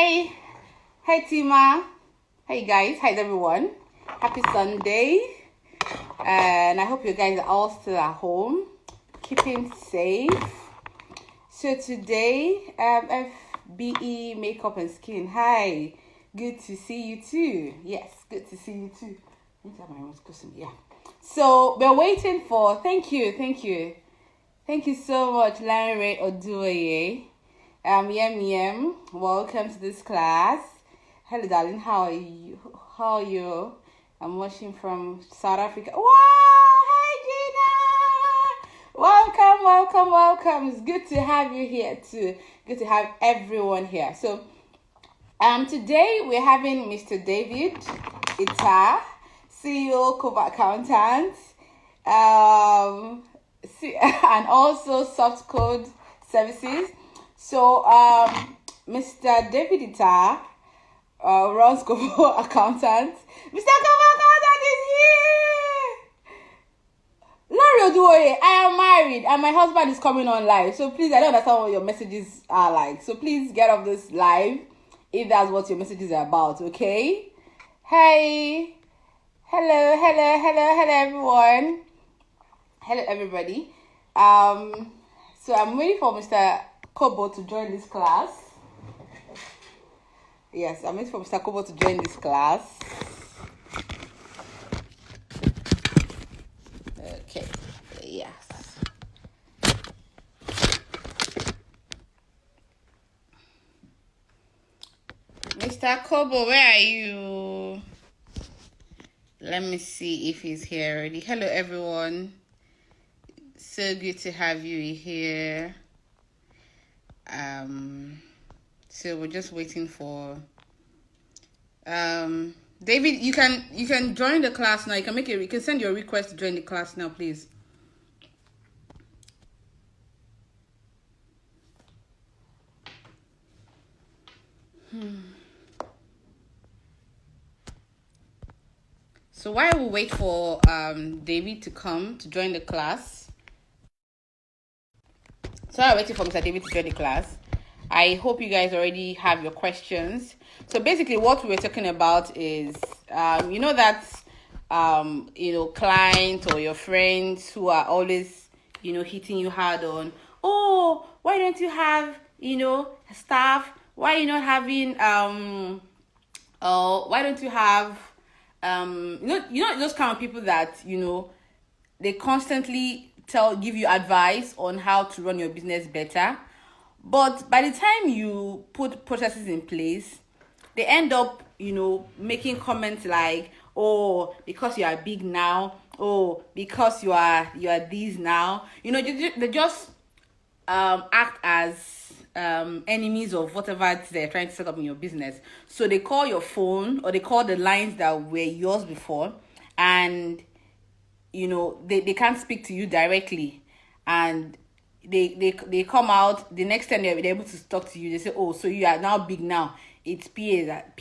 Hi. Hi, Tima. Hey, guys. Hi, everyone. Happy Sunday. And I hope you guys are all still at home, keeping safe. So today, FBE Makeup and Skin. Hi. Good to see you too. Yes, good to see you too. Yeah. So we're waiting for. Thank you so much, Larry Oduoye. Yem. Welcome to this class. Hello, darling. How are you? I'm watching from South Africa. Wow! Hey, Gina! Welcome. It's good to have you here too. Good to have everyone here. So, today we're having Mr. David Ita, CEO, co-accountant, and also soft code services. So, Mr. David Ita runs Kobo Accountant. Mr. Kobo Accountant is here! Larry Oduoye, I am married and my husband is coming on live. So please, I don't understand what your messages are like. So please get off this live if that's what your messages are about, okay? Hey! Hello, everyone. Hello, everybody. So I'm waiting for Mr. Kobo to join this class. Yes, I'm waiting for Mr. Kobo to join this class. Okay, yes. Mr. Kobo, where are you? Let me see if he's here already. Hello, everyone. So good to have you here. So we're just waiting for David. You can join the class now. You can send your request to join the class now, please. So while we wait for David to come to join the class, waiting for Mr. David to join the class, I hope you guys already have your questions. So basically what we're talking about is, clients or your friends who are always, hitting you hard on, oh, why don't you have, staff? Why are you not having, why don't you have, those kind of people that, they constantly give you advice on how to run your business better. But by the time you put processes in place, they end up, making comments like, oh, because you are big now, oh, because you are this now. They just act as enemies of whatever they're trying to set up in your business. So they call your phone or they call the lines that were yours before, and they can't speak to you directly, and they come out the next time they're able to talk to you. They say, oh, so you are now big now, it's PA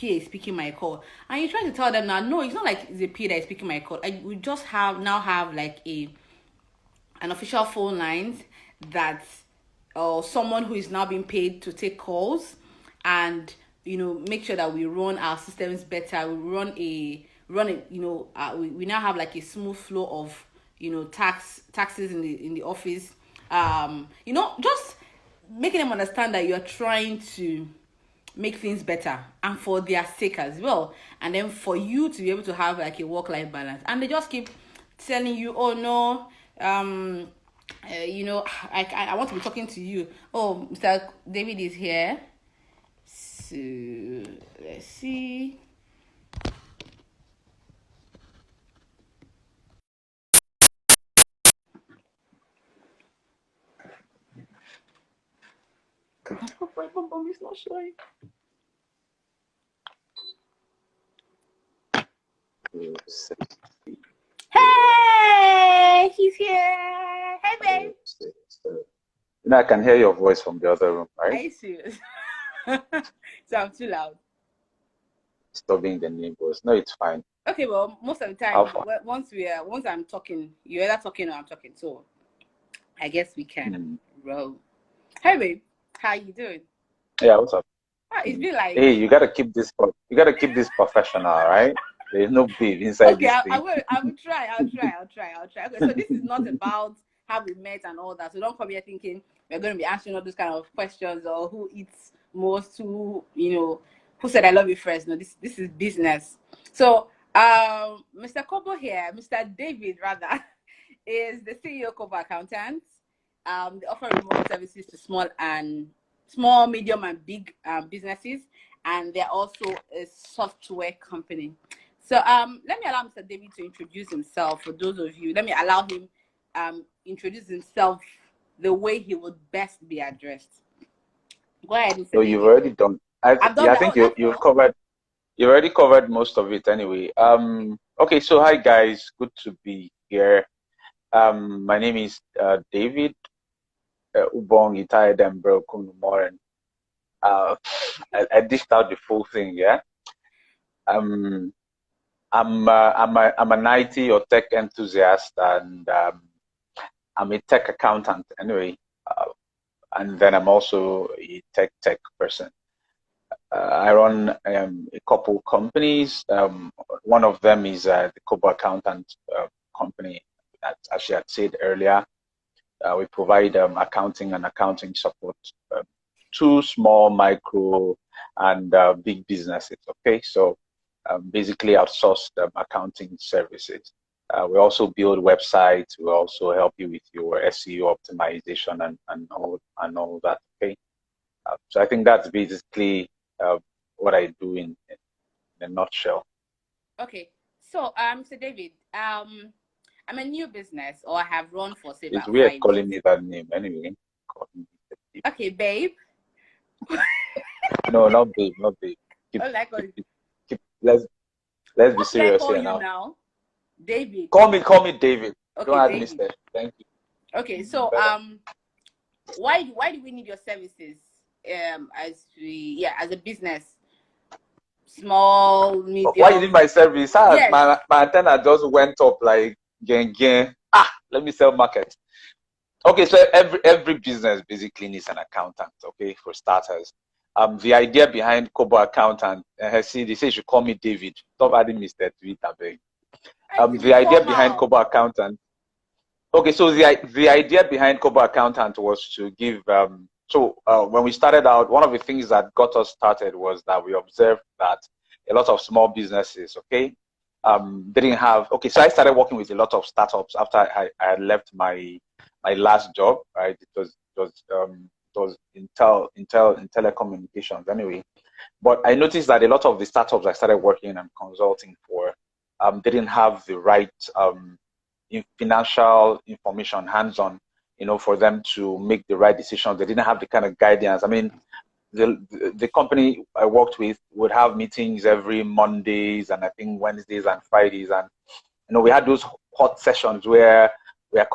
is speaking my call, and you try to tell them now, no, it's not like it's a PA that is speaking my call. We just have like an official phone lines that or someone who is now being paid to take calls and make sure that we run our systems better. We we now have like a smooth flow of taxes in the office. Just making them understand that you're trying to make things better and for their sake as well, and then for you to be able to have like a work-life balance. And they just keep telling you, oh no, I want to be talking to you. Oh, Mr. David is here. So let's see. It's not showing. Hey, he's here. Hey, babe. I can hear your voice from the other room, right? Are you serious? So I'm too loud. Disturbing the neighbors. No, it's fine. Okay, well, most of the time, once I'm talking, you're either talking or I'm talking. So I guess we can roll. Hey, babe. How you doing? Yeah, what's up? It's been like, Hey, you gotta keep this professional, right? There's no babe inside okay, this I thing. will. I will try. I'll try. Okay, so this is not about how we met and all that. So don't come here thinking we're going to be answering all those kind of questions or who eats most, who said I love you first. No, this is business. So, Mr. Kobo here, Mr. David rather, is the CEO of Kobo Accountants. They offer remote services to small, medium, and big businesses, and they're also a software company. So let me allow Mr. David to introduce himself for those of you. Let me allow him introduce himself the way he would best be addressed. Go ahead, Mr. So you've David. already done. I've done Yeah, I that. think Oh, that's you've all. covered. You've already covered most of it anyway. Okay, so hi guys, good to be here. My name is David Ubong Ita Dembro Kunumoren. Uh, I dished out the full thing, yeah. Um, I'm an IT or tech enthusiast, and I'm a tech accountant anyway. And then I'm also a tech person. I run a couple companies. One of them is the Kobo Accountant company. As she had said earlier, we provide accounting and accounting support uh, to small, micro, and big businesses. Okay, so basically outsourced accounting services. We also build websites. We also help you with your SEO optimization and all that. Okay, so I think that's basically what I do in a nutshell. Okay. So, Mr. David, I'm a new business, or I have run for say It's about weird 5 years. calling me that name anyway. Calling me Okay, babe. No, not babe, not babe. Keep, What like keep, keep. Let's be what should I serious call here you now. now? David. Call me David. Don't Okay, add me, David. Steph. Thank you. Okay, so Better. why do we need your services as a business, small, Why you need medium? my service? Yes. My antenna just went up like gang. Let me sell market. Okay, so every business basically needs an accountant. Okay, for starters. The idea behind Kobo Accountant, see, they say you should call me David. Stop adding Mr. to it, I beg. I keep The it idea behind formal. Kobo Accountant. Okay, so the idea behind Kobo Accountant was to give. When we started out, one of the things that got us started was that we observed that a lot of small businesses, okay, didn't have. Okay, so I started working with a lot of startups after I had left my last job. Right, it was in telecommunications anyway. But I noticed that a lot of the startups I started working and consulting for didn't have the right financial information hands-on, for them to make the right decisions. They didn't have the kind of guidance. I mean, the company I worked with would have meetings every Mondays and I think Wednesdays and Fridays, and we had those hot sessions where we're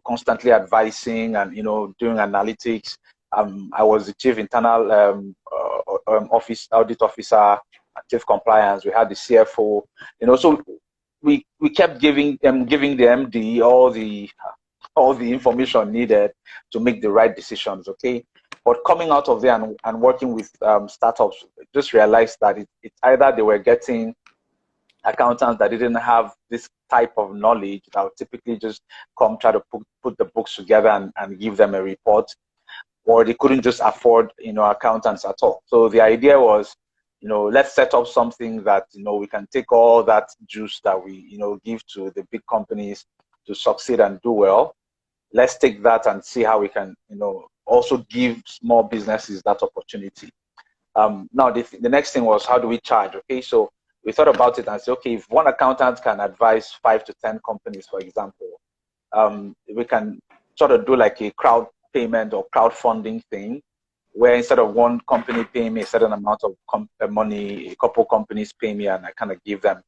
constantly advising and doing analytics. I was the chief internal office audit officer, chief compliance. We had the CFO. So we kept giving the MD all the information needed to make the right decisions. Okay, but coming out of there and working with startups, just realized that it's either they were getting accountants that didn't have this type of knowledge that would typically just come try to put the books together and give them a report, or they couldn't just afford accountants at all. So the idea was, let's set up something that we can take all that juice that we give to the big companies to succeed and do well. Let's take that and see how we can also give small businesses that opportunity. Now the next thing was, how do we charge? Okay, so we thought about it and said, okay, if one accountant can advise 5 to 10 companies, for example, we can sort of do like a crowd payment or crowdfunding thing, where instead of one company paying me a certain amount of money, a couple companies pay me, and I kind of give them,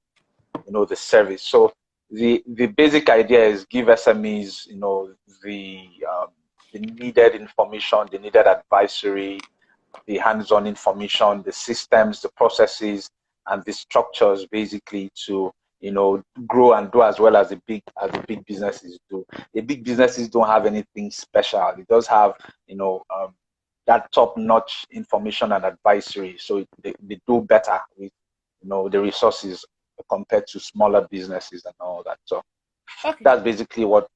the service. So the basic idea is give SMEs, the needed information, the needed advisory, the hands-on information, the systems, the processes, and the structures, basically, to grow and do as well as the big businesses do. The big businesses don't have anything special. It does have that top-notch information and advisory, so they do better with the resources compared to smaller businesses and all that. So Okay. that's basically what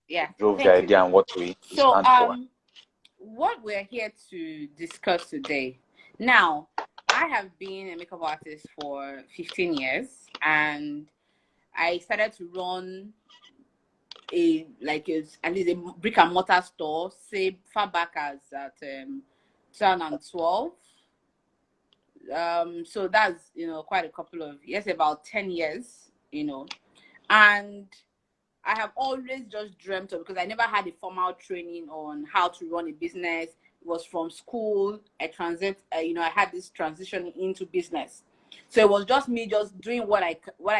Yeah. drove the Thank you. idea and what we So stand for. what we're here to discuss today. Now, I have been a makeup artist for 15 years, and I started to run at least a brick and mortar store, say far back as at 2012. So that's quite a couple of years, about 10 years, and I have always just dreamt of, because I never had a formal training on how to run a business. It was from school. I had this transition into business. So it was just me just doing what I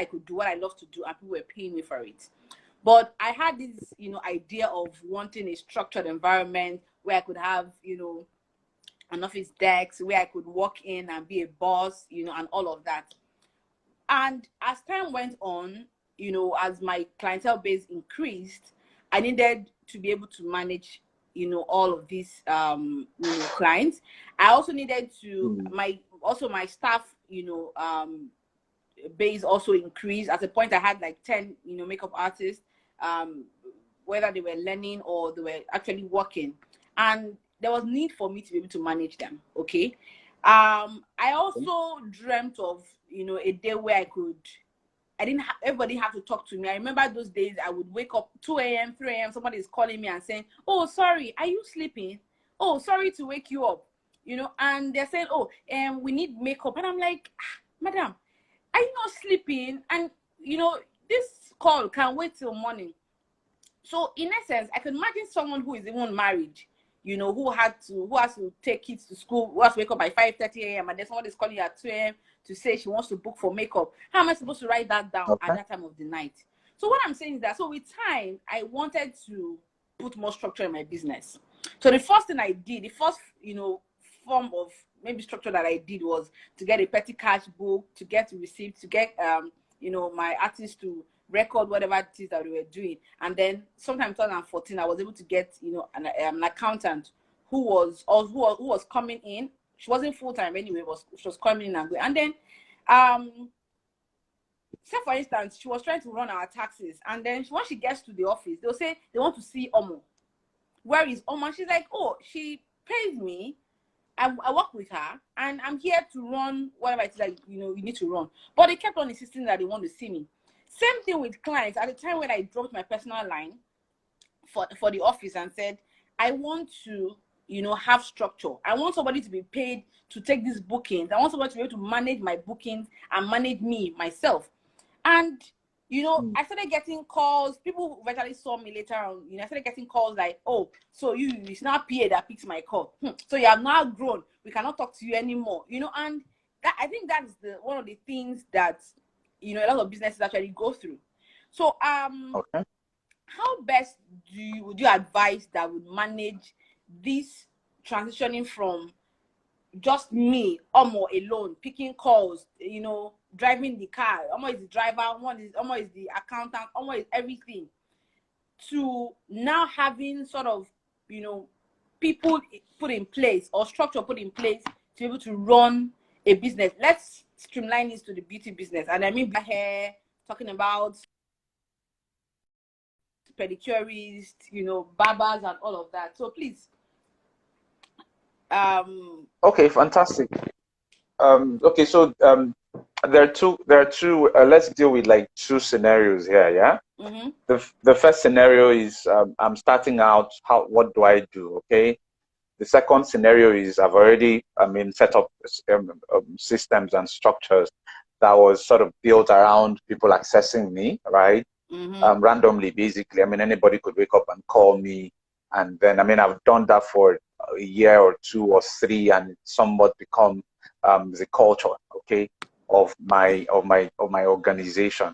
could do, what I love to do, and people were paying me for it. But I had this, idea of wanting a structured environment where I could have, an office desk, where I could walk in and be a boss, and all of that. And as time went on, as my clientele base increased, I needed to be able to manage, all of these, clients. I also needed to, my staff, base also increased. At a point, I had like 10, makeup artists, whether they were learning or they were actually working. And there was need for me to be able to manage them. Okay. I also dreamt of, a day where I didn't have, everybody have to talk to me. I remember those days I would wake up 2 a.m., 3 a.m. Somebody is calling me and saying, "Oh, sorry, are you sleeping? Oh, sorry to wake you up." And they're saying, "Oh, we need makeup." And I'm like, "Madam, are you not sleeping? And, this call can wait till morning." So in essence, I can imagine someone who is even married, who has to take kids to school, who has to wake up by 5:30 a.m. and then someone is calling you at 2 a.m. to say she wants to book for makeup. How am I supposed to write that down at that time of the night? So what I'm saying is that, so with time, I wanted to put more structure in my business. So the first thing I did, the first, form of maybe structure that I did, was to get a petty cash book, to get receipts, to get, my artists to record whatever it is that we were doing. And then sometime in 2014, I was able to get, an accountant who was coming in. She wasn't full-time anyway, she was coming in and going. And then, say for instance, she was trying to run our taxes. And then when she gets to the office, they'll say they want to see Omo. Where is Omo? She's like, "Oh, she pays me. I work with her, and I'm here to run whatever it is that you need to run." But they kept on insisting that they want to see me. Same thing with clients. At the time when I dropped my personal line for the office and said, "I want to, have structure. I want somebody to be paid to take these bookings. I want somebody to be able to manage my bookings and manage me myself." And I started getting calls. People who eventually saw me later on, I started getting calls like, "Oh, so it's now PA that picks my call. So you have now grown. We cannot talk to you anymore." And that, I think that's one of the things that a lot of businesses actually go through. So how best would you advise that would manage this transitioning from just me, Omo, alone, picking calls, driving the car? Omo is the driver, Omo is the accountant, Omo is everything, to now having sort of, people put in place or structure put in place to be able to run a business. Let's streamline this to the beauty business. And I mean by hair, talking about pedicurists, barbers and all of that. So please. Okay, fantastic. Okay, so there are two. Let's deal with like two scenarios here. Yeah. The first scenario is I'm starting out. What do I do? Okay. The second scenario is I've already set up systems and structures that was sort of built around people accessing me, right? Randomly, basically. Anybody could wake up and call me, and then I've done that for a year or 2 or 3, and it's somewhat become the culture, okay, of my organization.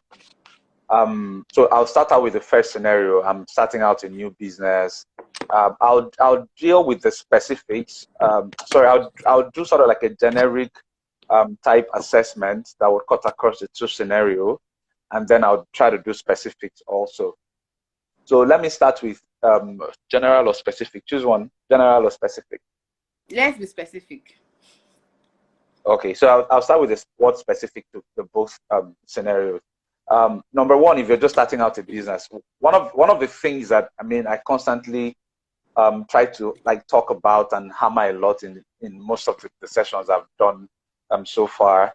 So I'll start out with the first scenario. I'm starting out a new business. I'll deal with the specifics. I'll do sort of like a generic type assessment that would cut across the two scenarios, and then I'll try to do specifics also. So let me start with general or specific. Choose one, general or specific. Let's be specific. Okay, so I'll start with this what's specific to the both scenarios. Number one, if you're just starting out a business, one of the things that I constantly try to like talk about and hammer a lot in most of the sessions I've done so far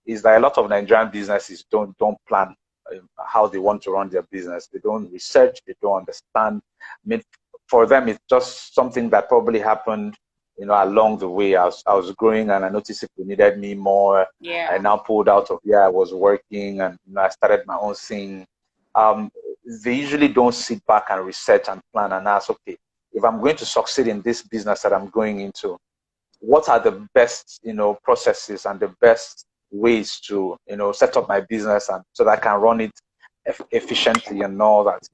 is that a lot of Nigerian businesses don't plan how they want to run their business. They don't research. They don't understand. For them, it's just something that probably happened, along the way. I was growing and I noticed people needed me more. I Yeah. now pulled out of where I was working and I started my own thing. Um, they usually don't sit back and research and plan and ask, okay, if I'm going to succeed in this business that I'm going into, what are the best, processes and the best ways to, set up my business and so that I can run it efficiently and all that.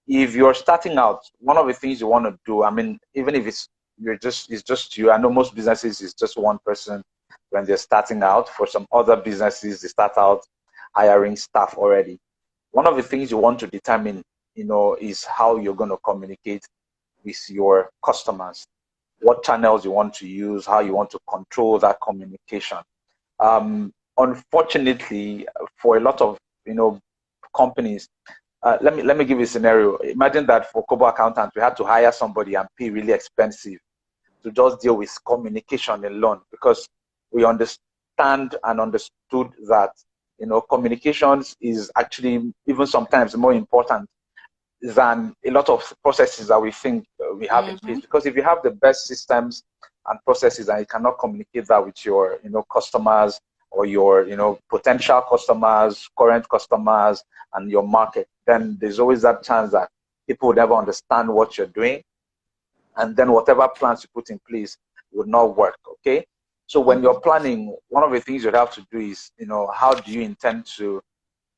If you're starting out, one of the things you want to do, even if it's just you. I know most businesses is just one person when they're starting out. For some other businesses, they start out hiring staff already. One of the things you want to determine, is how you're going to communicate with your customers, what channels you want to use, how you want to control that communication. Unfortunately, for a lot of companies, let me give you a scenario. Imagine that for Kobo accountants, we had to hire somebody and pay really expensive to just deal with communication alone because we understand and understood that communications is actually even sometimes more important than a lot of processes that we think we have in place. Mm-hmm. Because if you have the best systems and processes and you cannot communicate that with your customers or your potential customers, current customers, and your market, then there's always that chance that people would never understand what you're doing, and then whatever plans you put in place would not work. Okay, so when you're planning, one of the things you'd have to do is how do you intend to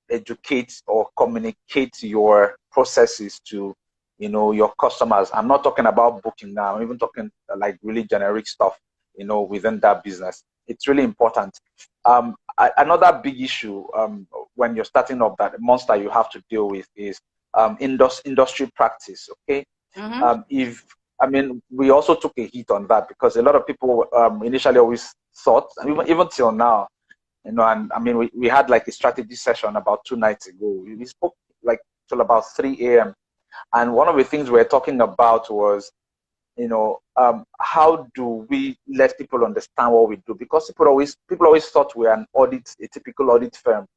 educate or communicate your processes to your customers. I'm not talking about booking now. I'm even talking like really generic stuff within that business. It's really important. Another big issue when you're starting up, that monster you have to deal with, is industry practice. Okay, Mm-hmm. if we also took a hit on that because a lot of people initially always thought, and even till now, and we had like a strategy session about 2 nights ago. We spoke like till about 3 a.m. And one of the things we were talking about was, how do we let people understand what we do? Because people always thought we are a typical audit firm.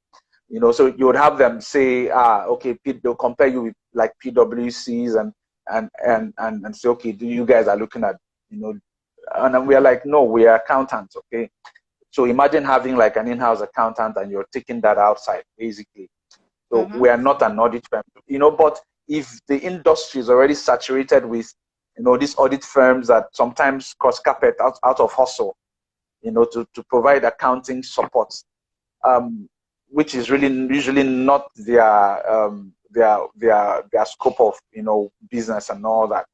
So you would have them say, okay, they'll compare you with like PwCs and say, okay, do you guys are looking at, and we are like, no, we are accountants, okay? So imagine having like an in-house accountant and you're taking that outside, basically. So Mm-hmm. we are not an audit firm, but if the industry is already saturated with, these audit firms that sometimes cross carpet out of hustle, to provide accounting support, um, which is really usually not their scope of, business and all that,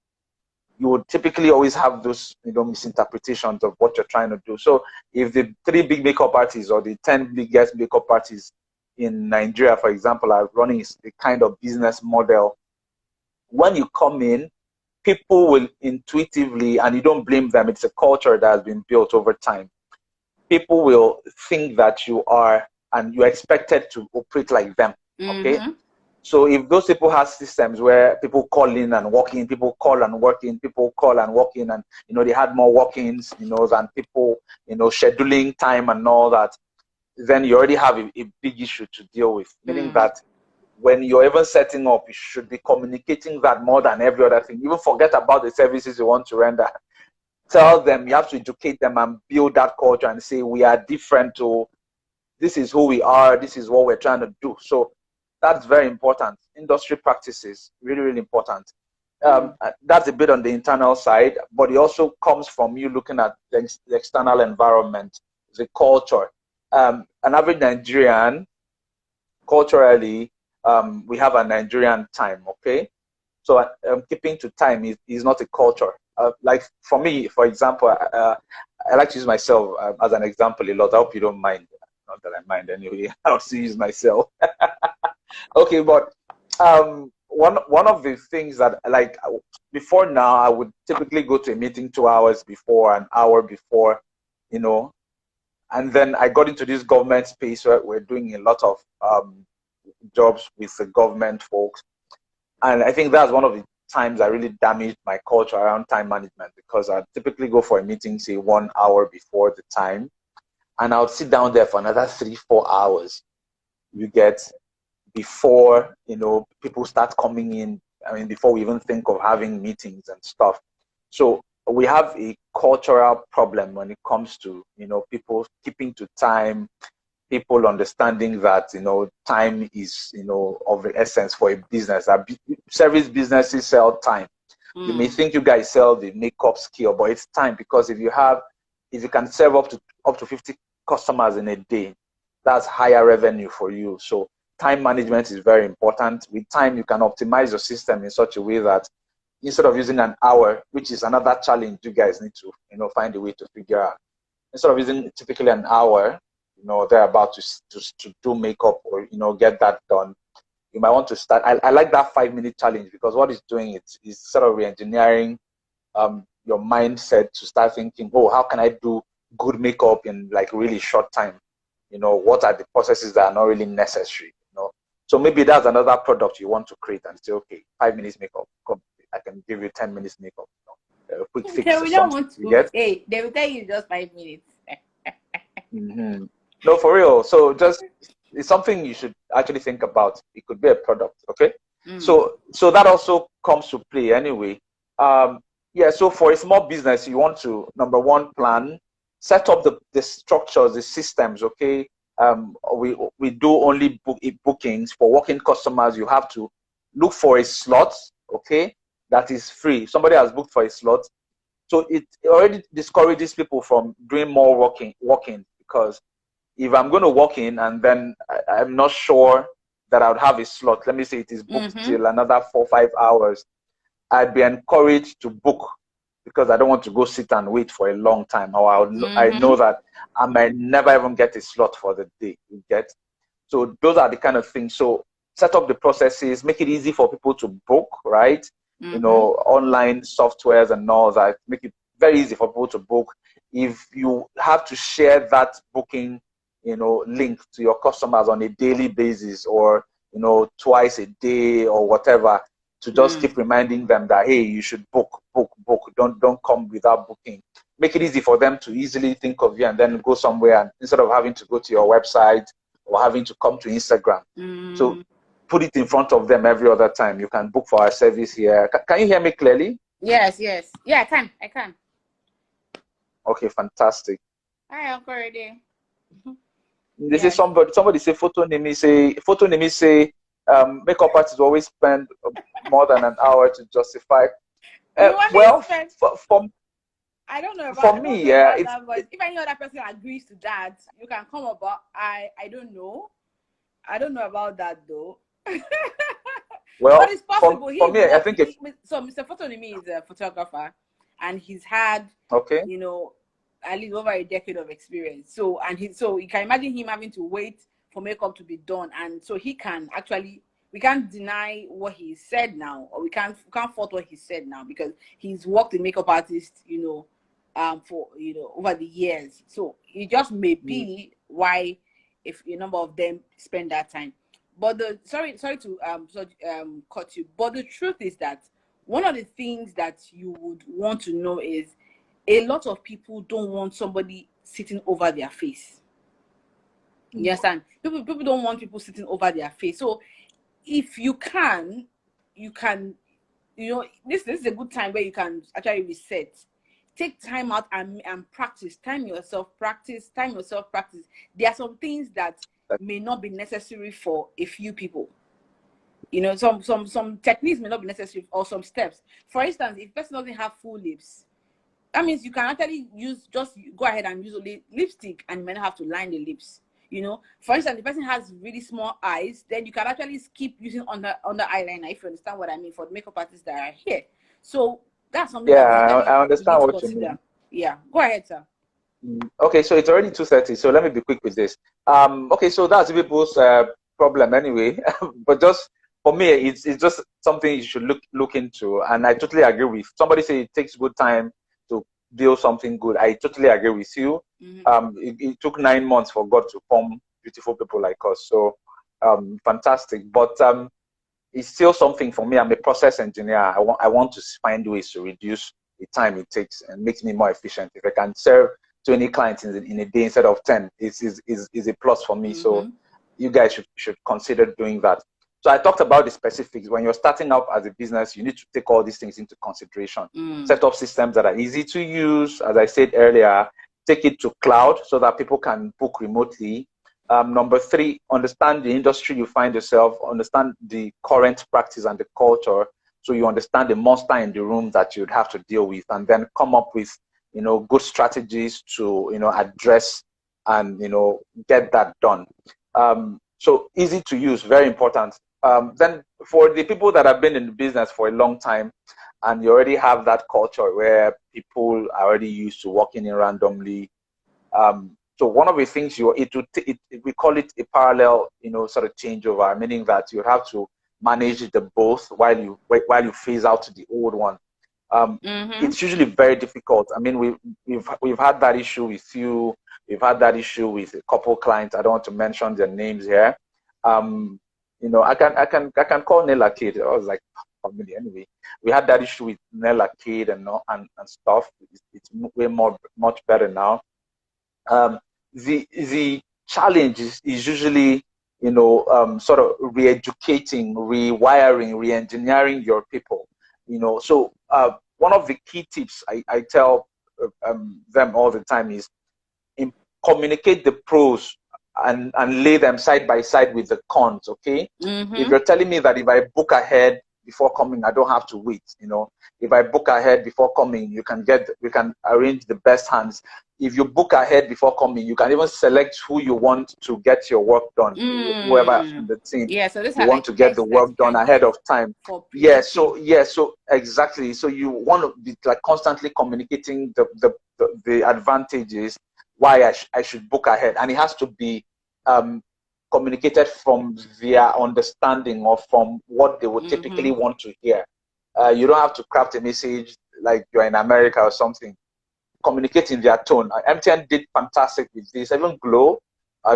you would typically always have those misinterpretations of what you're trying to do. So if the 3 big makeup artists or the 10 biggest makeup artists in Nigeria, for example, are running a kind of business model, when you come in, people will intuitively, and you don't blame them, it's a culture that has been built over time. People will think that you are, and you're expected to operate like them. Okay, Mm-hmm. so if those people have systems where people call in and walk in, people call and work in, people call and walk in, and they had more walk-ins, than people, scheduling time and all that, then you already have a big issue to deal with. Meaning Mm. that when you're even setting up, you should be communicating that more than every other thing. Even forget about the services you want to render. Tell them, you have to educate them and build that culture and say we are different to, this is who we are, this is what we're trying to do. So that's very important. Industry practices, really, really important. Mm. That's a bit on the internal side, but it also comes from you looking at the external environment, the culture. An average Nigerian, culturally, we have a Nigerian time, okay? So keeping to time is not a culture. Like for me, for example, I like to use myself as an example a lot. I hope you don't mind. Not that I mind anyway. I'll still use myself. Okay, but one of the things that, like, before now, I would typically go to a meeting 2 hours before, an hour before, you know, and then I got into this government space where we're doing a lot of jobs with the government folks, and I think that's one of the times I really damaged my culture around time management, because I typically go for a meeting, say 1 hour before the time, and I would sit down there for another 3-4 hours. You get, before, you know, people start coming in. I mean, before we even think of having meetings and stuff. So we have a cultural problem when it comes to, you know, people keeping to time, people understanding that, you know, time is, you know, of the essence for a business. Service businesses sell time. You may think you guys sell the makeup skill, but it's time, because if you can serve up to 50 customers in a day, that's higher revenue for you. So time management is very important. With time, you can optimize your system in such a way that instead of using an hour, which is another challenge you guys need to, you know, find a way to figure out. Instead of using typically an hour, you know, they're about to do makeup, or, you know, get that done, you might want to start. I like that 5-minute challenge, because what it's doing is sort of re-engineering your mindset to start thinking, oh, how can I do good makeup in like really short time? You know, what are the processes that are not really necessary? You know, so maybe that's another product you want to create and say, okay, 5 minutes makeup, come, I can give you 10 minutes makeup. You know, a quick fix Okay, or we don't something. want to. You get? Hey, they will tell you just 5 minutes. No, for real. So just, it's something you should actually think about. It could be a product, okay? So that also comes to play anyway. Yeah, so for a small business, you want to, number one, plan, set up the structures, the systems, okay? We do only bookings for working customers. You have to look for a slot, okay, that is free. Somebody has booked for a slot. So it already discourages people from doing more walking, because if I'm going to walk in and then I'm not sure that I would have a slot, let me say it is booked till another 4-5 hours, I'd be encouraged to book, because I don't want to go sit and wait for a long time, or I know that I might never even get a slot for the day. You get? So those are the kind of things. So set up the processes, make it easy for people to book, right? You know, online softwares and all that, make it very easy for people to book. If you have to share that booking, you know, link to your customers on a daily basis, or, you know, twice a day or whatever, to just keep reminding them that, hey, you should book. Don't come without booking. Make it easy for them to easily think of you and then go somewhere, and instead of having to go to your website or having to come to Instagram. So put it in front of them every other time. You can book for our service here. Can you hear me clearly? Yes. Yeah, I can. Okay, fantastic. Hi, Uncle Rede. They say somebody say photonimi say makeup artists always spend more than an hour to justify. Well, I don't know for about me, yeah, it's that, but if any other person agrees to that, you can come about. I don't know. I don't know about that though. well, But it's possible. for me, I think So Mr. Photonimi is a photographer, and he's had, okay, you know, at least over a decade of experience. So you can imagine him having to wait for makeup to be done, and so he can actually, we can't deny what he said now, or we can't fault what he said now, because he's worked with makeup artists, you know, for, you know, over the years. So it just may be why, if a number of them spend that time. But sorry to cut you, but the truth is that one of the things that you would want to know is, a lot of people don't want somebody sitting over their face. You understand? People don't want people sitting over their face. So if you can, you know, this is a good time where you can actually reset. Take time out and practice. Time yourself, practice. There are some things that may not be necessary for a few people. You know, some techniques may not be necessary, or some steps. For instance, if person doesn't have full lips, that means you can actually go ahead and use only lipstick, and you may not have to line the lips. You know, for instance, the person has really small eyes, then you can actually skip using under eyeliner, if you understand what I mean, for the makeup artists that are here. So that's something that actually I we need understand to what you consider. mean. Yeah, go ahead, sir. Okay, so it's already 2:30, so let me be quick with this. Okay, so that's people's problem anyway. But just for me, it's just something you should look into. And I totally agree with somebody say it takes good time to build something good. I totally agree with you. It took 9 months for God to form beautiful people like us. So fantastic. But it's still something for me. I'm a process engineer. I want to find ways to reduce the time it takes and makes me more efficient. If I can serve 20 clients in a day instead of 10, is a plus for me. So you guys should consider doing that. So I talked about the specifics. When you're starting out as a business, you need to take all these things into consideration. Set up systems that are easy to use. As I said earlier, take it to cloud so that people can book remotely. Number 3, understand the industry you find yourself, understand the current practice and the culture, so you understand the monster in the room that you'd have to deal with, and then come up with, good strategies to, address and, get that done. So easy to use, very important. Then for the people that have been in the business for a long time, and you already have that culture where people are already used to walking in randomly, so one of the things we call it a parallel, sort of changeover, meaning that you have to manage the both while you phase out the old one. It's usually very difficult. I mean, we've had that issue with you. We've had that issue with a couple clients. I don't want to mention their names here. I can call Nella Kid. I was like, family anyway. We had that issue with Nella Kid and stuff. It's way much better now. The challenge is usually, sort of re-educating, rewiring, re-engineering your people. So one of the key tips I tell them all the time is communicate the pros and lay them side by side with the cons. Okay, if you're telling me that if I book ahead before coming, I don't have to wait. If I book ahead before coming, we can arrange the best hands. If you book ahead before coming, you can even select who you want to get your work done. Whoever in the team, so this you want to get the work done ahead of time. So exactly. So you want to be like constantly communicating the advantages why I should book ahead, and it has to be communicated from their understanding or from what they would typically want to hear. You don't have to craft a message like you're in America or something. Communicate in their tone. MTN did fantastic with this. Even Glow,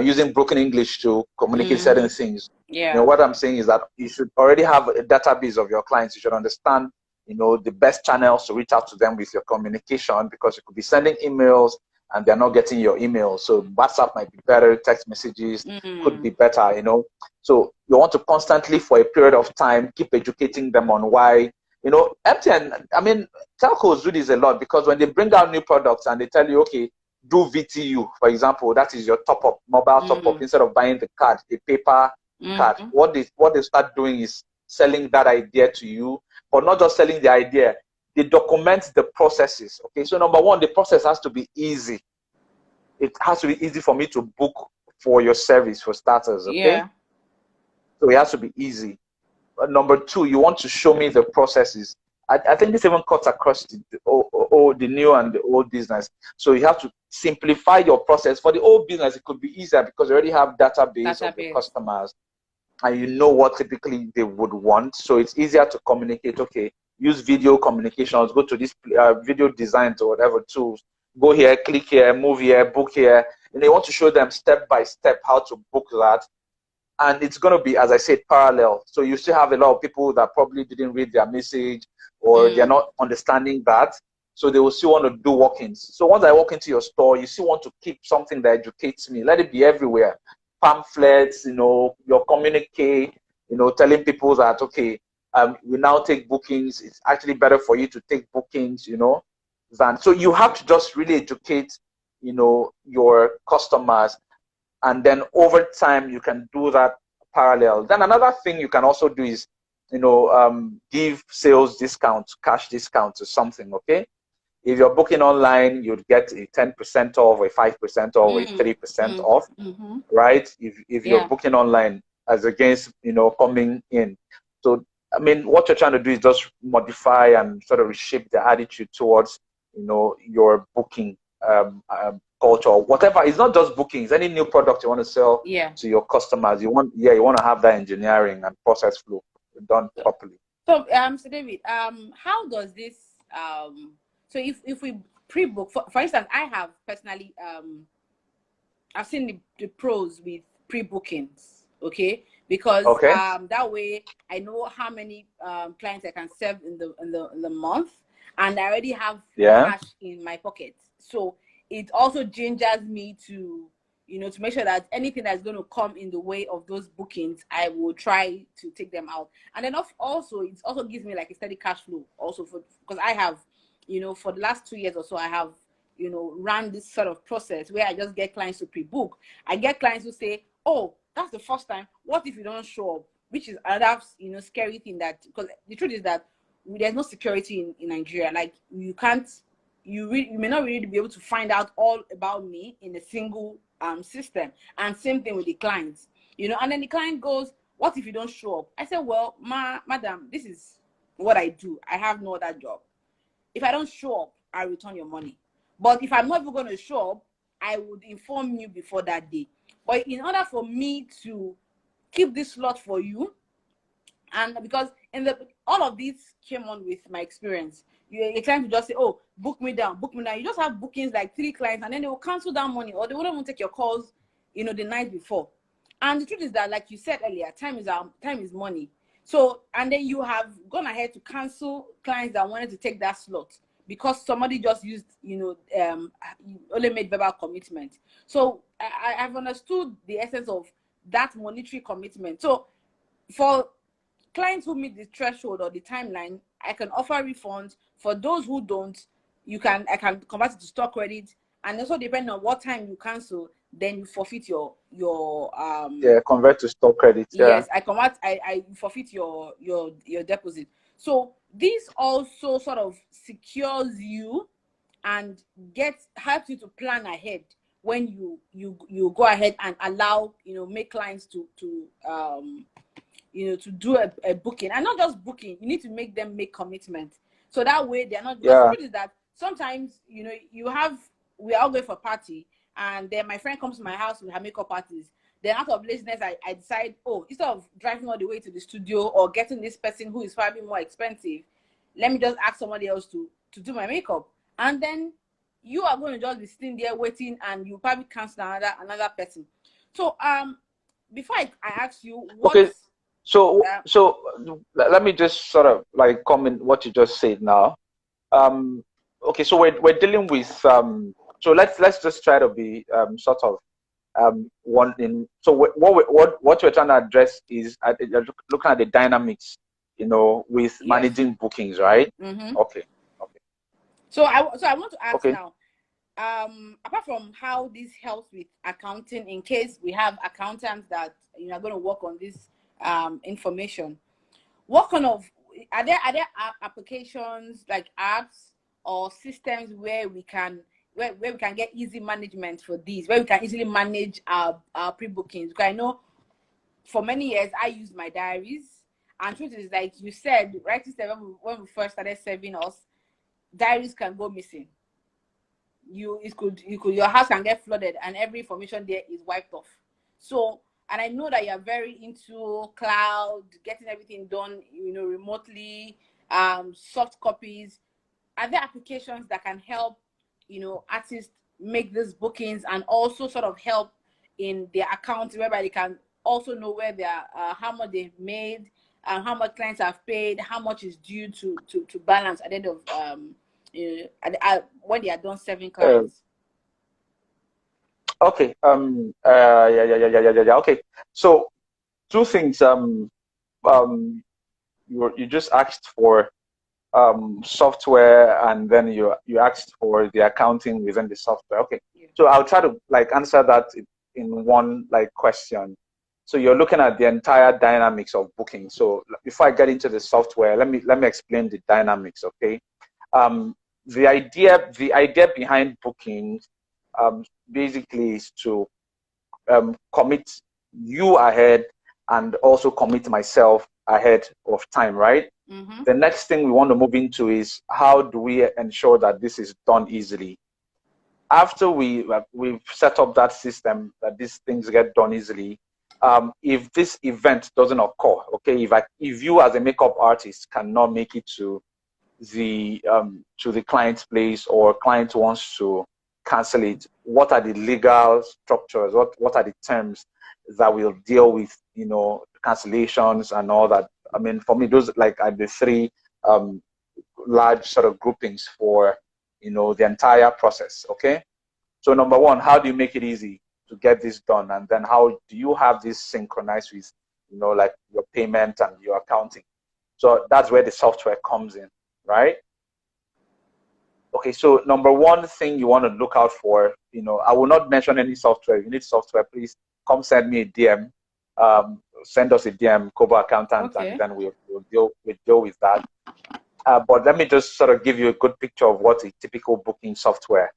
using broken English to communicate certain things. What I'm saying is that you should already have a database of your clients. You should understand, the best channels to reach out to them with your communication, because you could be sending emails and they're not getting your email. So WhatsApp might be better, text messages could be better, So you want to constantly, for a period of time, keep educating them on why, MTN, I mean, telcos do this a lot, because when they bring out new products and they tell you, okay, do VTU, for example, that is your top-up, mobile top-up, instead of buying the card, the paper card. What they start doing is selling that idea to you, but not just selling the idea. They document the processes. Okay, so number 1, the process has to be easy. It has to be easy for me to book for your service, for starters. Okay, so it has to be easy. Number 2, you want to show me the processes. I think this even cuts across the new and the old business. So you have to simplify your process. For the old business, it could be easier because you already have database of the customers, and you know what typically they would want. So it's easier to communicate. Okay, use video communications, go to this video designs or whatever tools, go here, click here, move here, book here. And they want to show them step by step how to book that. And it's going to be, as I said, parallel. So you still have a lot of people that probably didn't read their message, or they're not understanding that. So they will still want to do walk-ins. So once I walk into your store, you still want to keep something that educates me. Let it be everywhere. Pamphlets, your communique, telling people that, okay, we now take bookings. It's actually better for you to take bookings, than. So you have to just really educate, your customers. And then over time, you can do that parallel. Then another thing you can also do is, give sales discounts, cash discounts or something, okay? If you're booking online, you'd get a 10% off, a 5% off, a 3% off, right? If you're booking online as against, coming in. So, I mean, what you're trying to do is just modify and sort of reshape the attitude towards, your booking culture, whatever. It's not just bookings. Any new product you want to sell to your customers, you want to have that engineering and process flow. done properly. So David, how does this so if we pre-book, for instance, I have personally I've seen the pros with pre-bookings, okay? Because Okay. that way I know how many clients I can serve in the month, and I already have Yeah. cash in my pocket. So it also gingers me to, you know, to make sure that anything that's going to come in the way of those bookings, I will try to take them out. And then also it also gives me like a steady cash flow also, for because I have, you know, for the last 2 years or so, I have, you know, run this sort of process where I just get clients to pre-book. I get clients who say, oh, that's the first time, what if you don't show up? Which is another, you know, scary thing, that because the truth is that there's no security in Nigeria. Like, you can't, you may not really be able to find out all about me in a single system. And same thing with the clients, you know. And then the client goes, what if you don't show up? I said, well, madam, this is what I do. I have no other job. If I don't show up, I return your money. But if I'm not even going to show up, I would inform you before that day. But in order for me to keep this slot for you, and because in the all of these came on with my experience, you're trying to just say, oh, book me down, book me down. You just have bookings like 3 clients, and then they will cancel that money, or they won't even take your calls, you know, the night before. And the truth is that, like you said earlier, time is money. So, and then you have gone ahead to cancel clients that wanted to take that slot because somebody just used, you know, only made verbal commitment. So I've understood the essence of that monetary commitment. So for clients who meet the threshold or the timeline, I can offer refunds. For those who don't, I can convert it to stock credit. And also, depending on what time you cancel, then you forfeit your Yeah, convert to stock credit. Yeah. yes, I forfeit your deposit. So this also sort of secures you and helps you to plan ahead when you go ahead and allow, you know, make clients to you know, to do a booking. And not just booking, you need to make them make commitment, so that way they're not, because the Yeah. truth is that sometimes, you know, we're all going for a party, and then my friend comes to my house with her makeup parties. Then out of laziness, I decide, oh, instead of driving all the way to the studio or getting this person who is probably more expensive, let me just ask somebody else to do my makeup. And then you are going to just be sitting there waiting, and you probably cancel another person. So before I ask you what Okay. So let me just sort of like comment what you just said now. Okay, so we're dealing with so let's just try to be sort of one in. So what we're trying to address is looking at the dynamics, you know, with yes. managing bookings, right? Mm-hmm. Okay. Okay. So I want to ask Okay. now, apart from how this helps with accounting, in case we have accountants that, you know, are going to work on this information, what kind of, are there applications like apps or systems where we can where we can get easy management for these, where we can easily manage our pre-bookings? Because I know for many years I used my diaries, and truth is, like you said, right, sister, when we first started serving us, diaries can go missing. Your house can get flooded and every information there is wiped off. So, and I know that you're very into cloud, getting everything done, you know, remotely, soft copies. Are there applications that can help, you know, artists make these bookings, and also sort of help in their accounts, whereby they can also know where they are, how much they've made, how much clients have paid, how much is due to balance at the end of when they are done serving Uh, clients? okay. Yeah. Okay. So two things. You just asked for software, and then you asked for the accounting within the software. Okay, Yeah. so I'll try to like answer that in one like question. So you're looking at the entire dynamics of booking. So before I get into the software, let me explain the dynamics. Okay, um, the idea behind booking basically is to commit you ahead and also commit myself ahead of time, right? Mm-hmm. The next thing we want to move into is how do we ensure that this is done easily? After we've set up that system, that these things get done easily, if this event doesn't occur, okay, if you as a makeup artist cannot make it to the client's place, or client wants to cancel it, what are the legal structures? What are the terms that will deal with cancellations and all that? I mean, for me, those like are the three large sort of groupings for the entire process. Okay, so number one, how do you make it easy to get this done, and then how do you have this synchronized with like your payment and your accounting? So that's where the software comes in, right? Okay, so number one thing you want to look out for, I will not mention any software. If you need software, please come send me a DM. Send us a DM, Kobo Accountant, Okay. and then we'll deal with that. But let me just sort of give you a good picture of what a typical booking software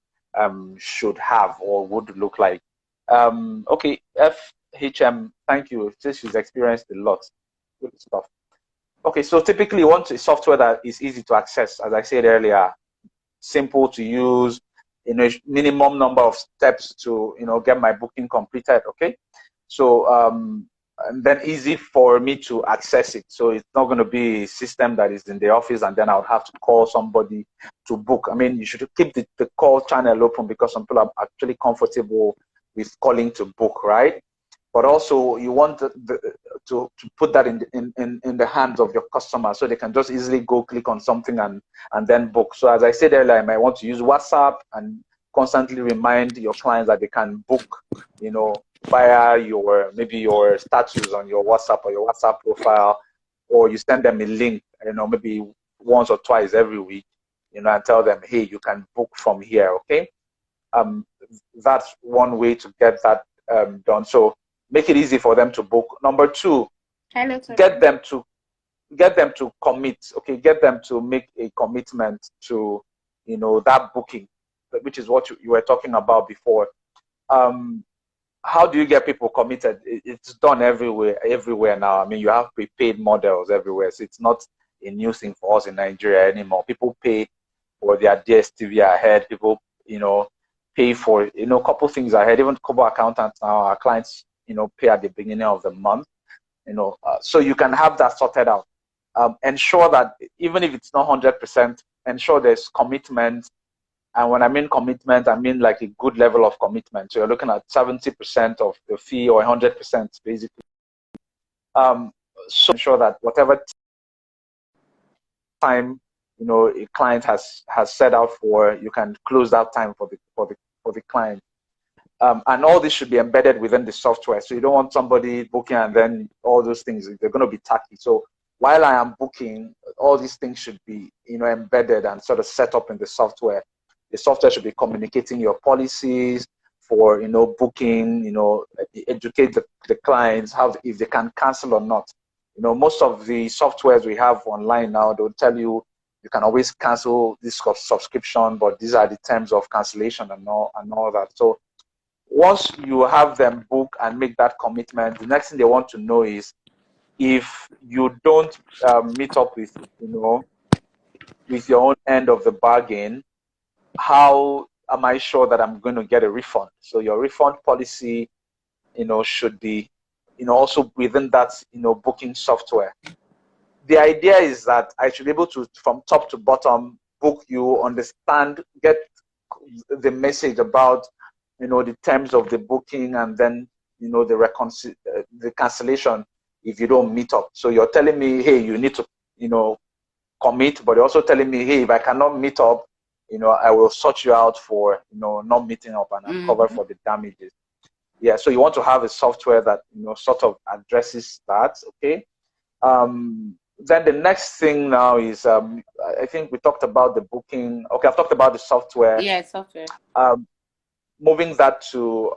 should have or would look like. Okay, FHM, thank you. She's experienced a lot. Good stuff. Okay, so typically you want a software that is easy to access, as I said earlier, simple to use, minimum number of steps to get my booking completed. Okay, so and then easy for me to access it. So it's not going to be a system that is in the office and then I would have to call somebody to book. I mean, you should keep the call channel open because some people are actually comfortable with calling to book, right? But also you want to put that in the hands of your customer so they can just easily go click on something and then book. So as I said earlier, I might want to use WhatsApp and constantly remind your clients that they can book, via maybe your status on your WhatsApp or your WhatsApp profile, or you send them a link, maybe once or twice every week, and tell them, hey, you can book from here. Okay, that's one way to get that done. So make it easy for them to book. Number two, get them to commit. Okay, get them to make a commitment to that booking, which is what you were talking about before. How do you get people committed? It's done everywhere now. I mean, you have prepaid models everywhere, so it's not a new thing for us in Nigeria anymore. People pay for their DSTV ahead. People pay for a couple things ahead. Even Kobo accountants now, our clients pay at the beginning of the month. So you can have that sorted out. Ensure that even if it's not 100%, ensure there's commitment. And when I mean commitment, I mean like a good level of commitment. So you're looking at 70% of the fee or 100% basically. So ensure that whatever time a client has set out for, you can close that time for the client. And all this should be embedded within the software. So you don't want somebody booking and then all those things, they're going to be tacky. So while I am booking, all these things should be embedded and sort of set up in the software. The software should be communicating your policies for booking, educate the clients if they can cancel or not. Most of the softwares we have online now, they'll tell you can always cancel this subscription, but these are the terms of cancellation and all that. So once you have them book and make that commitment, the next thing they want to know is if you don't meet up with with your own end of the bargain, how am I sure that I'm going to get a refund? So your refund policy, should be, also within that, booking software. The idea is that I should be able to, from top to bottom, book you, understand, get the message about, the terms of the booking, and then, the cancellation if you don't meet up. So you're telling me, hey, you need to, commit, but you're also telling me, hey, if I cannot meet up, I will sort you out for, not meeting up and cover for the damages. Yeah, so you want to have a software that, sort of addresses that, okay? Then the next thing now is, I think we talked about the booking. Okay, I've talked about the software. Yeah, software. Moving that to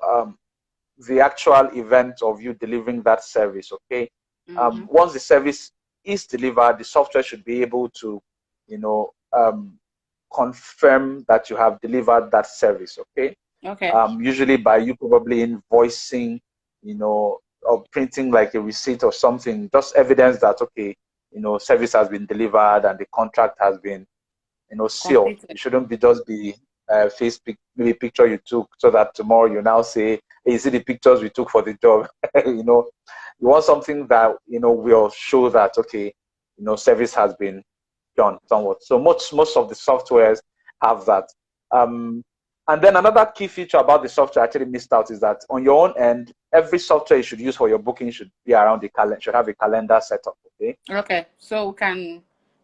the actual event of you delivering that service, okay? Once the service is delivered, the software should be able to, confirm that you have delivered that service, okay? Okay. Usually by you probably invoicing, or printing like a receipt or something, just evidence that, okay, service has been delivered and the contract has been, sealed. Completed. It shouldn't be just be maybe picture you took so that tomorrow you now say, you see the pictures we took for the job. You know, you want something that, you know, will show that, okay, you know, service has been done somewhat. So most of the softwares have that. And then another key feature about the software I actually missed out is that on your own end, every software you should use for your booking should be around the calendar, should have a calendar setup. Okay. Okay. So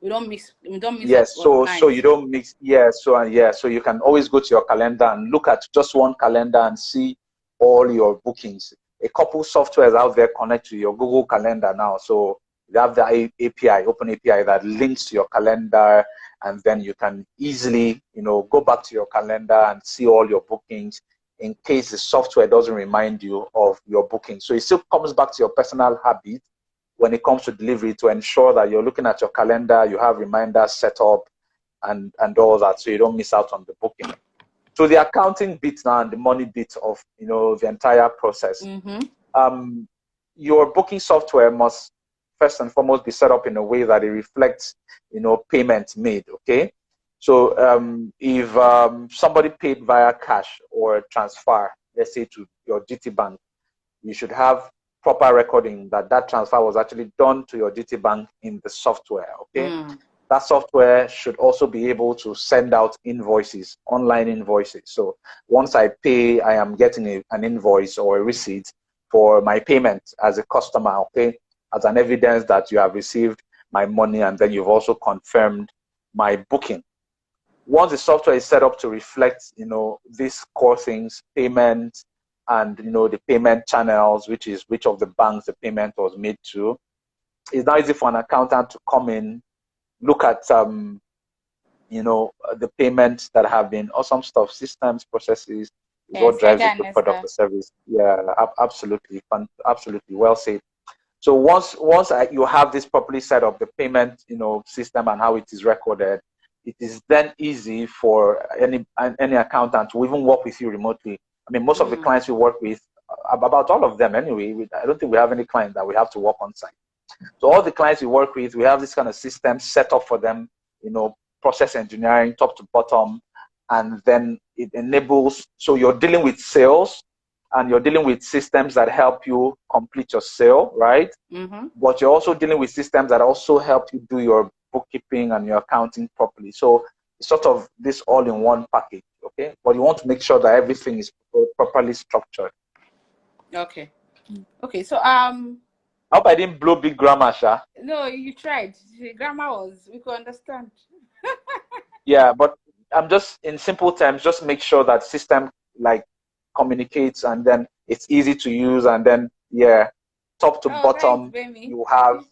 we don't miss up Yes. on So times. you don't mix. Yeah. So and yeah. So you can always go to your calendar and look at just one calendar and see all your bookings. A couple softwares out there connect to your Google Calendar now. So you have the API, open API that links to your calendar, and then you can easily, you know, go back to your calendar and see all your bookings in case the software doesn't remind you of your booking. So it still comes back to your personal habit when it comes to delivery to ensure that you're looking at your calendar, you have reminders set up and all that, so you don't miss out on the booking. So the accounting bit now and the money bit of, you know, the entire process. Um, your booking software must first and foremost be set up in a way that it reflects, you know, payments made. Okay. So if somebody paid via cash or transfer, let's say to your GT Bank, you should have proper recording that that transfer was actually done to your GT Bank in the software. Okay. That software should also be able to send out invoices, online invoices. So once I pay, I am getting an invoice or a receipt for my payment as a customer, okay, as an evidence that you have received my money and then you've also confirmed my booking. Once the software is set up to reflect, you know, these core things, payment and, you know, the payment channels, which is which of the banks the payment was made to, it's now easy for an accountant to come in, look at you know, the payments that have been awesome stuff, systems, processes is what Yes, I drives a can good product understand. or service. Yeah, absolutely, absolutely well said. So once you have this properly set up, the payment, you know, system and how it is recorded, it is then easy for any accountant to even work with you remotely. I mean, most of the clients we work with, about all of them anyway, I don't think we have any client that we have to work on site. So all the clients we work with, we have this kind of system set up for them, you know, process engineering, top to bottom, and then it enables, so you're dealing with sales and you're dealing with systems that help you complete your sale, right? But you're also dealing with systems that also help you do your bookkeeping and your accounting properly. So it's sort of this all-in-one package, okay? But you want to make sure that everything is properly structured. Okay. Okay. So I hope I didn't blow big grammar, Sha. no, you tried. The grammar was we could understand. Yeah, but I'm just in simple terms, just make sure that system like communicates and then it's easy to use and then yeah, top to Oh, thanks, bottom Bemi. you have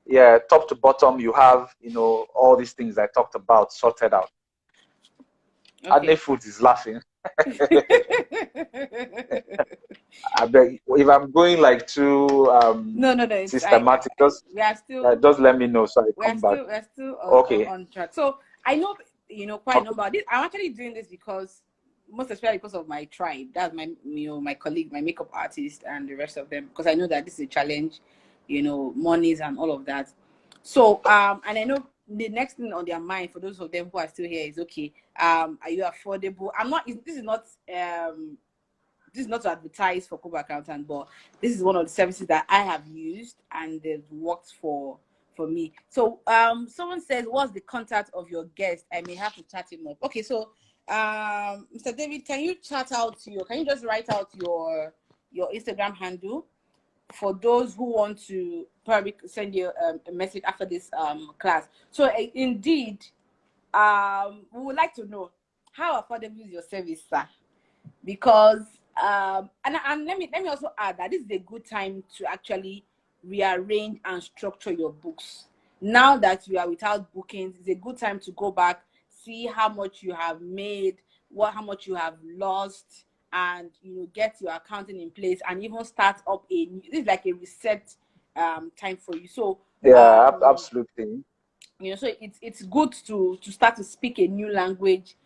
yeah, top to bottom you have, you know, all these things I talked about sorted out. Adney Okay. Food is laughing. I beg if I'm going like too No. It's systematic, just we are still just let me know so I we are come back. still we're still Okay. on track. So I know quite a number of this. I'm actually doing this because most especially because of my tribe. That's my colleague, my makeup artist, and the rest of them. Because I know that this is a challenge, monies and all of that. So and I know the next thing on their mind for those of them who are still here is okay. Are you affordable? I'm not. This is not to advertise for Kobo Accountant, but this is one of the services that I have used and it worked for me. So someone says, what's the contact of your guest? I may have to chat him up. Okay, so Mr. David, can you just write out your Instagram handle for those who want to probably send you a message after this class. So indeed, we would like to know how affordable is your service, sir? Because and let me also add that this is a good time to actually rearrange and structure your books. Now that you are without bookings, it's a good time to go back, see how much you have made, how much you have lost, and get your accounting in place and even start up this is like a reset time for you. So Yeah, absolutely. so it's good to start to speak a new language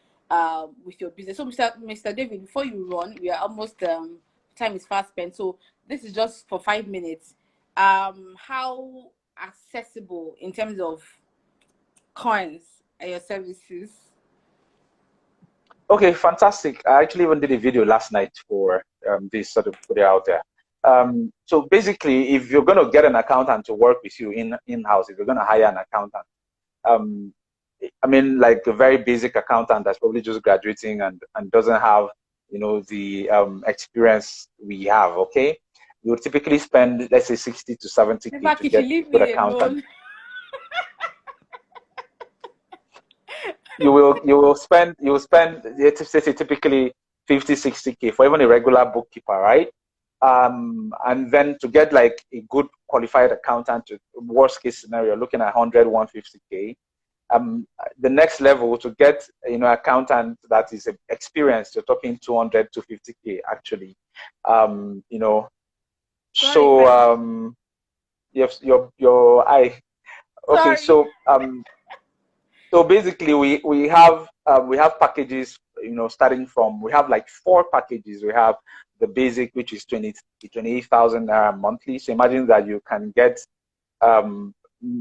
with your business. So Mr. David, before you run, we are almost time is fast spent. So this is just for 5 minutes. How accessible in terms of coins are your services? Okay, fantastic. I actually even did a video last night for this, sort of put it out there. So basically, if you're going to get an accountant to work with you in-house, if you're going to hire an accountant, um, I mean, like a very basic accountant that's probably just graduating and doesn't have, the experience we have, okay? You would typically spend, let's say, 60 to 70K Never to can she get a leave good me accountant. alone. You will spend let's say typically 50 60K for even a regular bookkeeper, right? And then to get like a good qualified accountant, to worst case scenario, looking at 100 150K. The next level to get accountant that is experienced, you're talking 200 250K actually. You know Sorry, so friend. your eye. Okay, Sorry. so basically, we have packages. Starting from, we have like four packages. We have the basic, which is 28,000 naira monthly. So imagine that you can get um,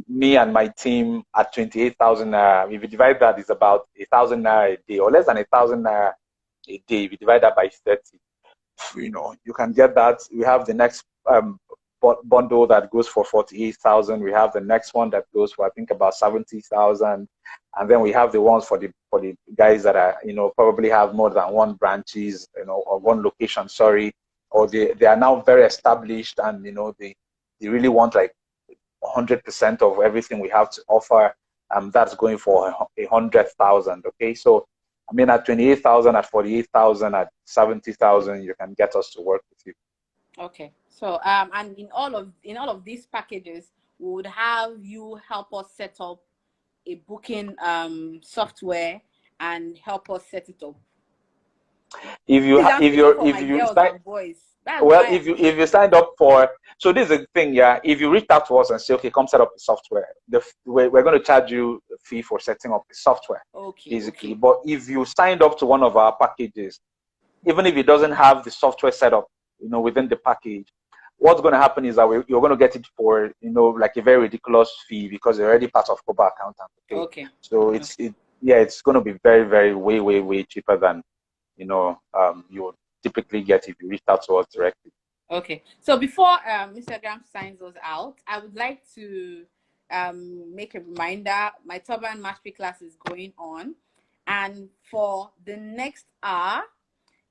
me and my team at 28,000 naira. If you divide that, it's about 1,000 naira a day, or less than 1,000 naira a day. If you divide that by 30, you can get that. We have the next bundle that goes for 48,000. We have the next one that goes for, I think, about 70,000, and then we have the ones for the guys that are probably have more than one branches, or one location. Sorry, or they are now very established, and they really want like 100% of everything we have to offer. That's going for 100,000. Okay, so I mean, at 28,000, at 48,000, at 70,000, you can get us to work with you. Okay. So and in all of these packages, we would have you help us set up a booking software and help us set it up. If you Please, ha- I'm if speaking you're for if my you girls sign and boys. That's well, why if I'm you here. signed up for, so this is the thing, yeah. If you reach out to us and say, okay, come set up the software, we're going to charge you a fee for setting up the software, Okay, basically. okay. But if you signed up to one of our packages, even if it doesn't have the software set up, within the package, what's going to happen is that you're going to get it for, like a very ridiculous fee, because you're already part of Koba Accountant. Okay, Okay. so yeah, it's going to be very, very, way, way, way cheaper than you would typically get if you reach out to us directly. Okay. So before Instagram signs us out, I would like to make a reminder. My Turban Mastery class is going on, and for the next hour,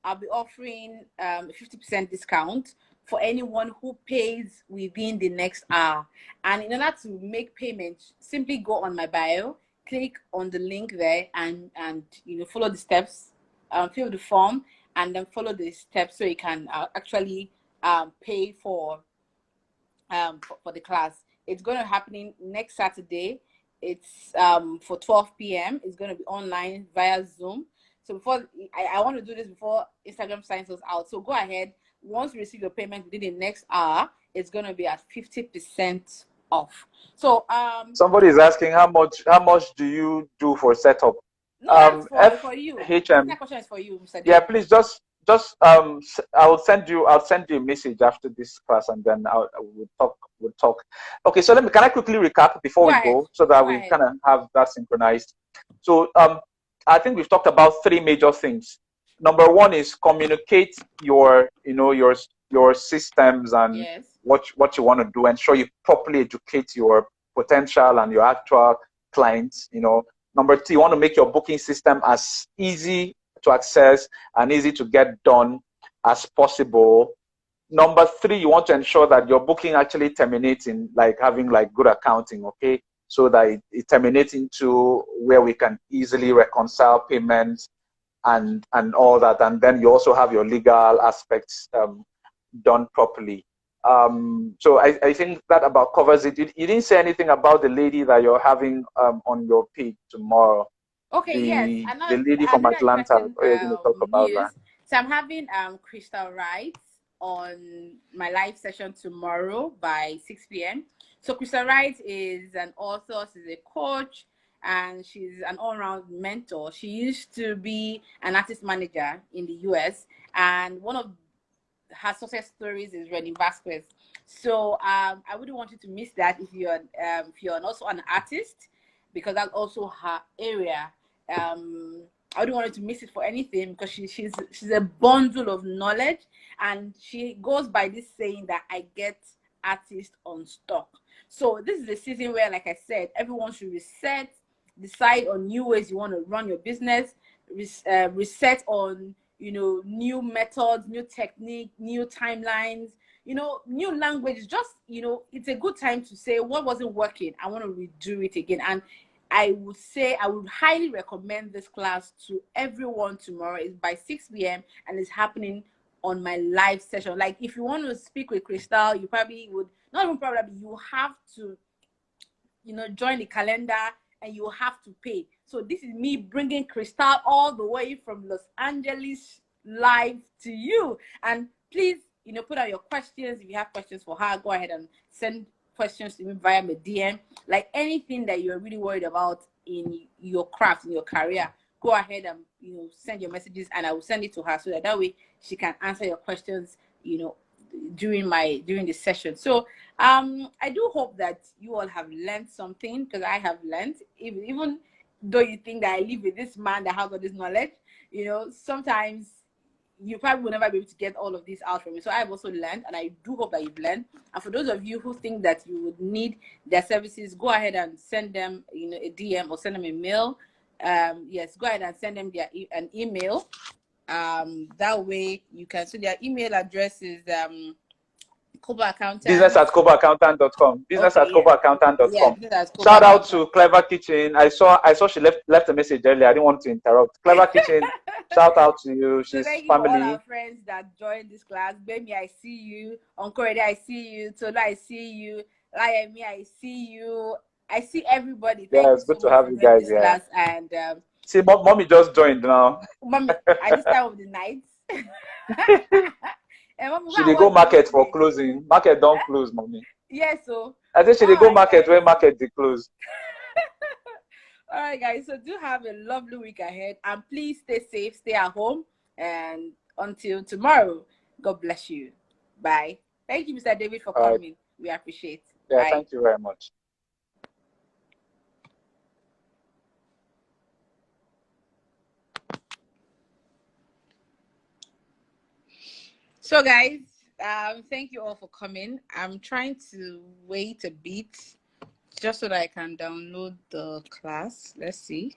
I'll be offering a 50% discount for anyone who pays within the next hour. And in order to make payment, simply go on my bio, click on the link there, and follow the steps, fill the form, and then follow the steps so you can actually pay for the class. It's going to happening next Saturday. It's for 12 p.m. It's going to be online via Zoom. So before I want to do this before Instagram signs us out. So go ahead. Once you receive your payment within the next hour, it's going to be at 50% off. So Somebody is asking, how much do you do for setup? no, that's for you. I think FHM. that question is for you, Mr. Yeah, David. please just I'll send you message after this class, and then we'll talk. Okay, so can I quickly recap before Go we ahead. go, so that Go we ahead. kind of have that synchronized. So I think we've talked about three major things. Number one is communicate your systems and Yes. what you want to do. Ensure you properly educate your potential and your actual clients. Number two, you want to make your booking system as easy to access and easy to get done as possible. Number three, you want to ensure that your booking actually terminates in like having like good accounting, okay? So that it terminates into where we can easily reconcile payments and all that. And then you also have your legal aspects done properly. So I think that about covers it. You didn't say anything about the lady that you're having on your page tomorrow. Okay, yes. The lady from Another Atlanta. interesting Oh, you're going to talk about that. news. So I'm having Crystal Wright on my live session tomorrow by 6 p.m. So Crystal Wright is an author, she's a coach, and she's an all-round mentor. She used to be an artist manager in the US, and one of her success stories is Rennie Vasquez. So I wouldn't want you to miss that if you're also an artist, because that's also her area. I wouldn't want you to miss it for anything, because she's a bundle of knowledge, and she goes by this saying that I get artists on stock. So this is a season where, like I said, everyone should reset, decide on new ways you want to run your business, reset on, new methods, new technique, new timelines, new language. Just, it's a good time to say what wasn't working, I want to redo it again. And I would say I would highly recommend this class to everyone tomorrow. It's by 6 p.m. and it's happening on my live session. Like, if you want to speak with Crystal, you probably would, not even probably, you have to, join the calendar, and you have to pay. So this is me bringing Crystal all the way from Los Angeles live to you. And please, put out your questions. If you have questions for her, go ahead and send questions to me via my DM. Like, anything that you're really worried about in your craft, in your career, go ahead and send your messages, and I will send it to her, so that way she can answer your questions during the session. So I do hope that you all have learned something, because I have learned, even though you think that I live with this man that has all this knowledge, sometimes you probably will never be able to get all of this out from me. So I've also learned, and I do hope that you've learned. And for those of you who think that you would need their services, go ahead and send them a DM, or send them a mail. Yes, go ahead and send them an email. That way you can, so their email address is Koba Accountant. Business@kobaaccountant.com. Yeah, Business@kobaaccountant.com. business at Shout out Koba to Clever Kitchen. I saw she left a message earlier. I didn't want to interrupt. Clever Kitchen, shout out to you. So She's thank you for all our family. friends that joined this class. Baby, I see you. Uncle Rede, I see you. Tola, I see you. Layemi, I see you. I see everybody. Yeah, Thank you it's so good to much have for you joining guys this here. class. And See, mommy just joined now. mommy, at this time of the night. And mommy, She how did go was you market for today? closing. Market don't close, mommy. Yes, so I think she all did go right, market guys. where market they close. All right, guys. So do have a lovely week ahead, and please stay safe, stay at home, and until tomorrow, God bless you. Bye. Thank you, Mr. David, for All right. coming. We appreciate. Yeah, Bye. thank you very much. So, guys, thank you all for coming. I'm trying to wait a bit just so that I can download the class. Let's see.